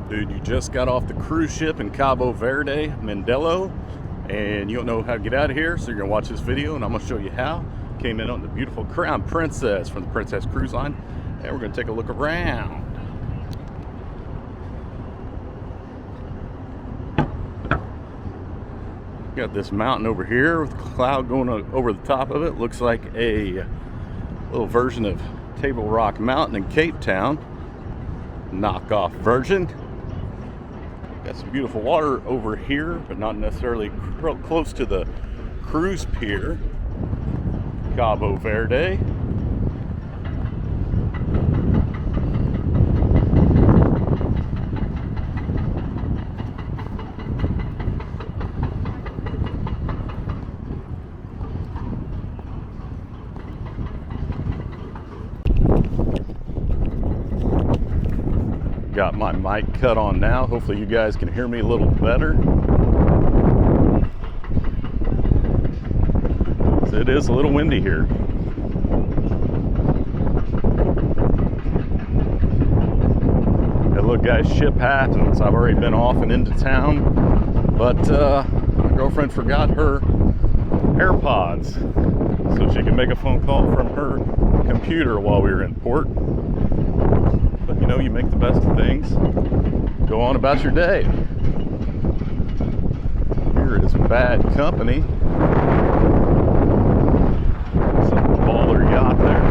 Dude, you just got off the cruise ship in Cabo Verde, Mindelo, and you don't know how to get out of here, so you're gonna watch this video and I'm gonna show you how. Came in on the beautiful Crown Princess from the Princess Cruise Line, and we're gonna take a look around. Got this mountain over here with a cloud going over the top of it. Looks like a little version of Table Rock Mountain in Cape Town. Knockoff version. Got some beautiful water over here, but not necessarily close to the cruise pier. Cabo Verde. Got my mic cut on now. Hopefully you guys can hear me a little better. It is a little windy here. Hey, look guys, ship happens. I've already been off and into town, but my girlfriend forgot her AirPods, so she can make a phone call from her computer while we were in port. But you know, you make the best of things. Go on about your day. Here is bad company. Some baller yacht there.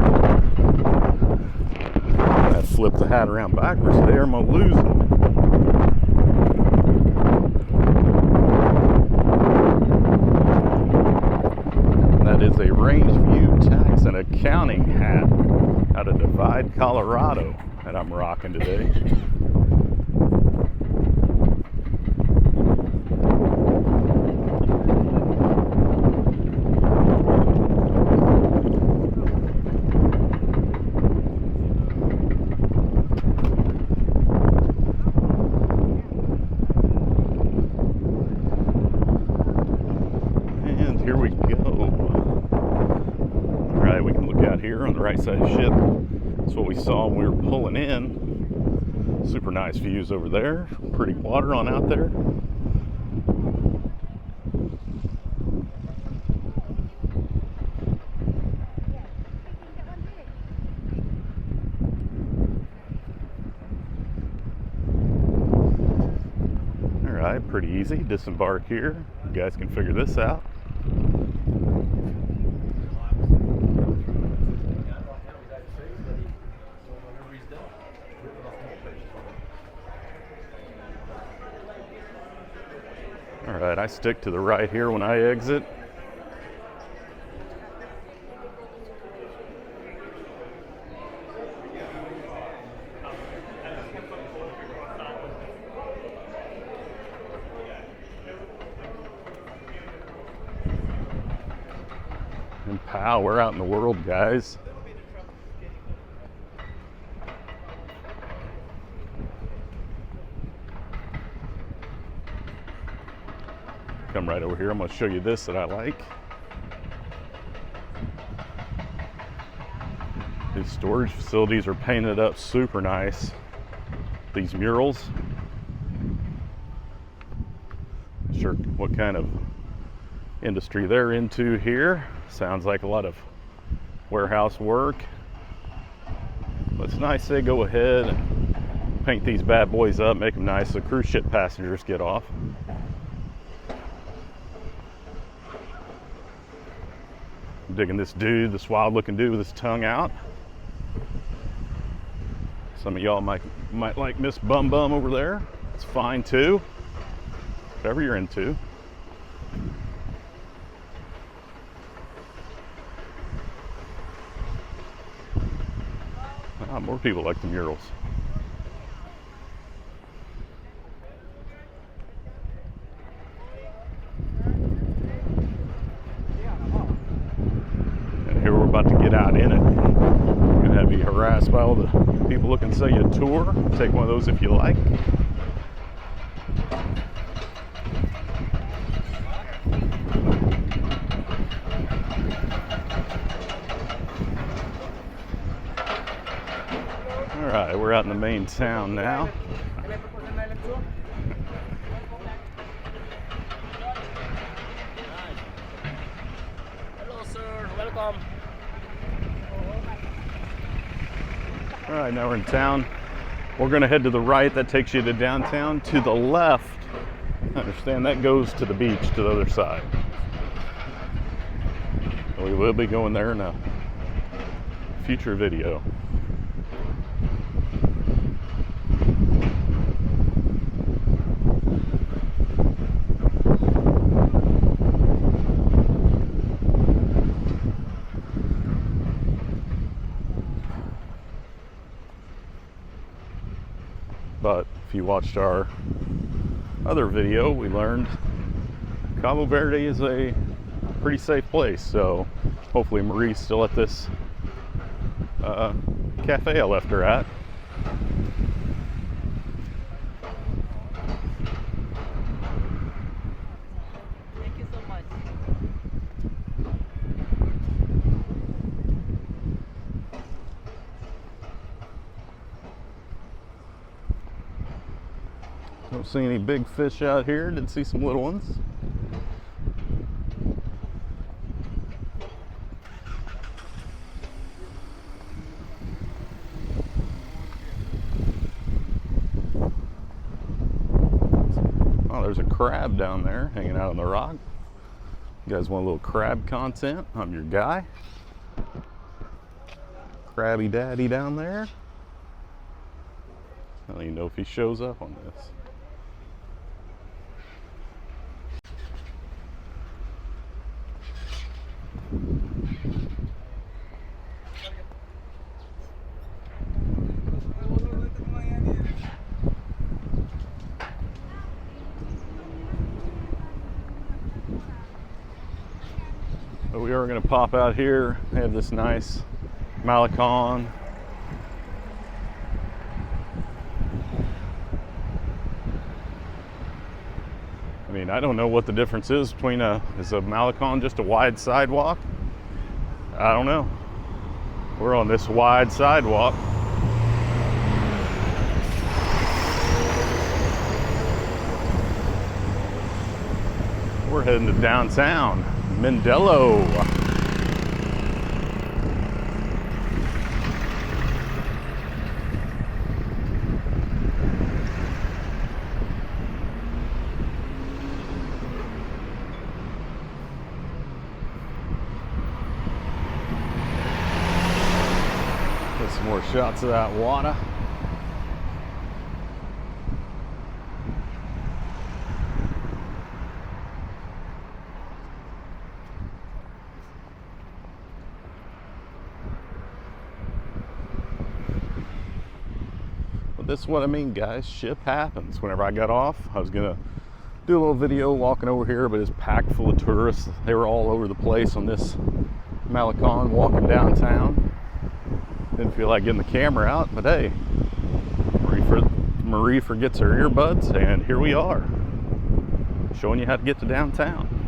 I flipped the hat around backwards there, I'm gonna lose it. That is a range view tax and accounting hat out of Divide, Colorado. That I'm rocking today. And here we go. All right, we can look out here on the right side of the ship. That's what we saw when we were pulling in. Super nice views over there. Pretty water on out there. All right, pretty easy. Disembark here. You guys can figure this out. All right, I stick to the right here when I exit. And pow, we're out in the world, guys. Come right over here. I'm going to show you this that I like. These storage facilities are painted up super nice. These murals. Not sure what kind of industry they're into here. Sounds like a lot of warehouse work. But it's nice they go ahead and paint these bad boys up, make them nice so cruise ship passengers get off. Digging this dude, this wild looking dude with his tongue out. Some of y'all might like Miss Bum Bum over there. It's fine too. Whatever you're into. More people like the murals. Here we're about to get out in it. You're gonna have to be harassed by all the people looking to sell you a tour. Take one of those if you like. All right, we're out in the main town now. All right, now we're in town. We're gonna head to the right. That takes you to downtown. To the left, I understand that goes to the beach to the other side. We will be going there in a future video. But if you watched our other video, we learned Cape Verde is a pretty safe place. So hopefully Marie's still at this cafe I left her at. Thank you so much. Don't see any big fish out here. Did see some little ones. Oh, there's a crab down there hanging out on the rock. You guys want a little crab content? I'm your guy. Crabby Daddy down there. I don't even know if he shows up on this. But we are going to pop out here. They have this nice Malecon. I mean, I don't know what the difference is between is a Malecon just a wide sidewalk? I don't know. We're on this wide sidewalk. We're heading to downtown, Mindelo. Get some more shots of that water. This is what I mean, guys. Shit happens. Whenever I got off, I was gonna do a little video walking over here, but it's packed full of tourists. They were all over the place on this Malecon walking downtown. Didn't feel like getting the camera out, but hey, Marie forgets her earbuds, and here we are, showing you how to get to downtown.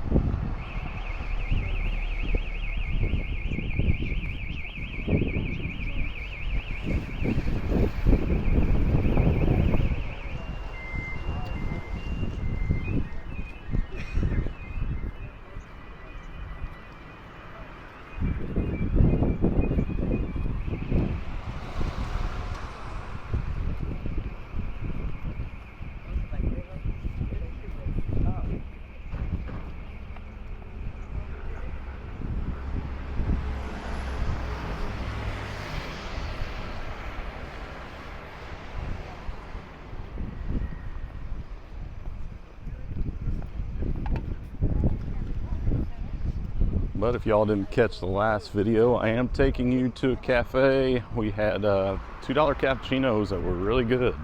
But if y'all didn't catch the last video, I am taking you to a cafe. We had $2 cappuccinos that were really good,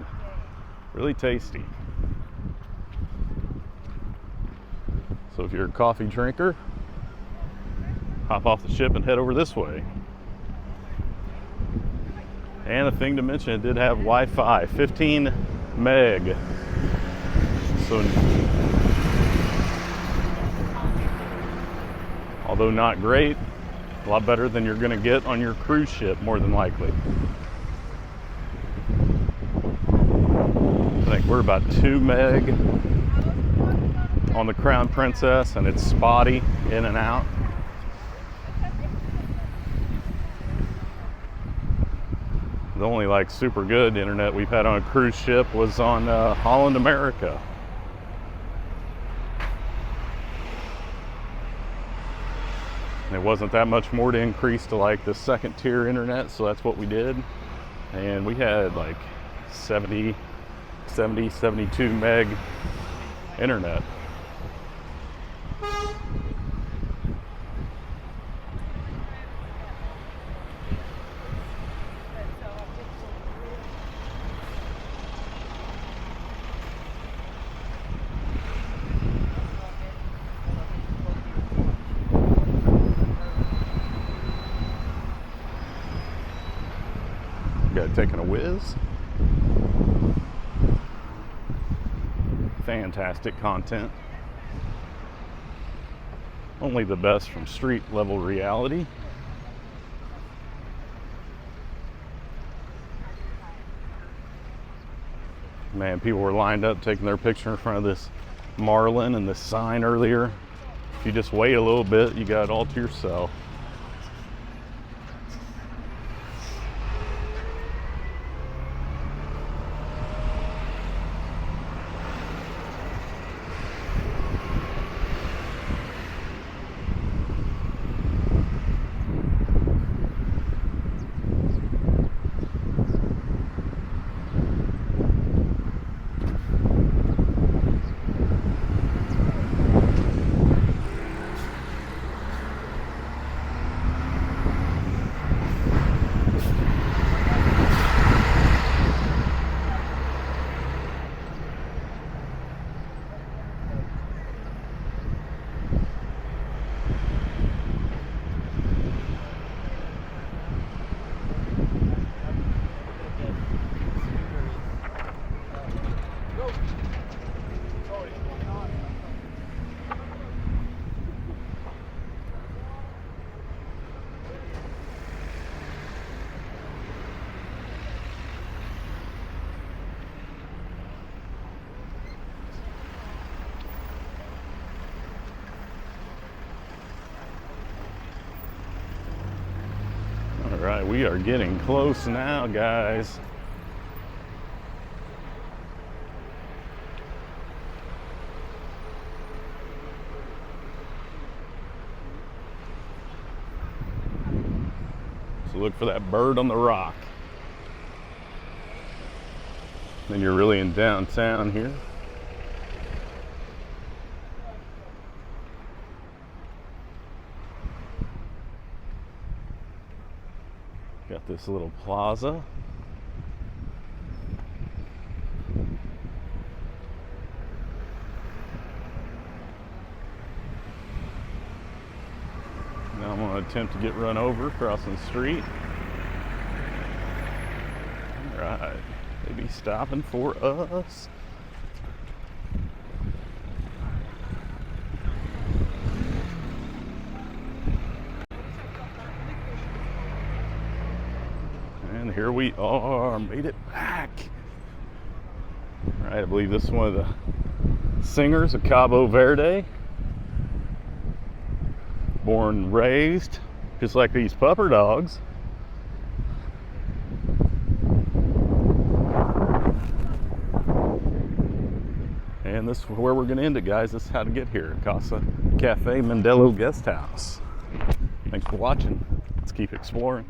really tasty. So if you're a coffee drinker, hop off the ship and head over this way. And a thing to mention, it did have Wi-Fi, 15 meg. So although not great, a lot better than you're gonna get on your cruise ship, more than likely. I think we're about 2 meg on the Crown Princess, and it's spotty in and out. The only like super good internet we've had on a cruise ship was on Holland America. And it wasn't that much more to increase to like the second tier internet, so that's what we did. And we had like 72 meg internet. Got taking a whiz. Fantastic content. Only the best from street level reality. Man, people were lined up taking their picture in front of this marlin and this sign earlier. If you just wait a little bit, you got it all to yourself. All right, we are getting close now, guys. So look for that bird on the rock. Then you're really in downtown here. Got this little plaza. Now I'm going to attempt to get run over crossing the street. All right, they be stopping for us. And here we are, made it back. All right, I believe this is one of the singers of Cabo Verde. Born and raised, just like these pupper dogs. And this is where we're gonna end it, guys. This is how to get here. Casa Cafe Mindelo Guest House. Thanks for watching. Let's keep exploring.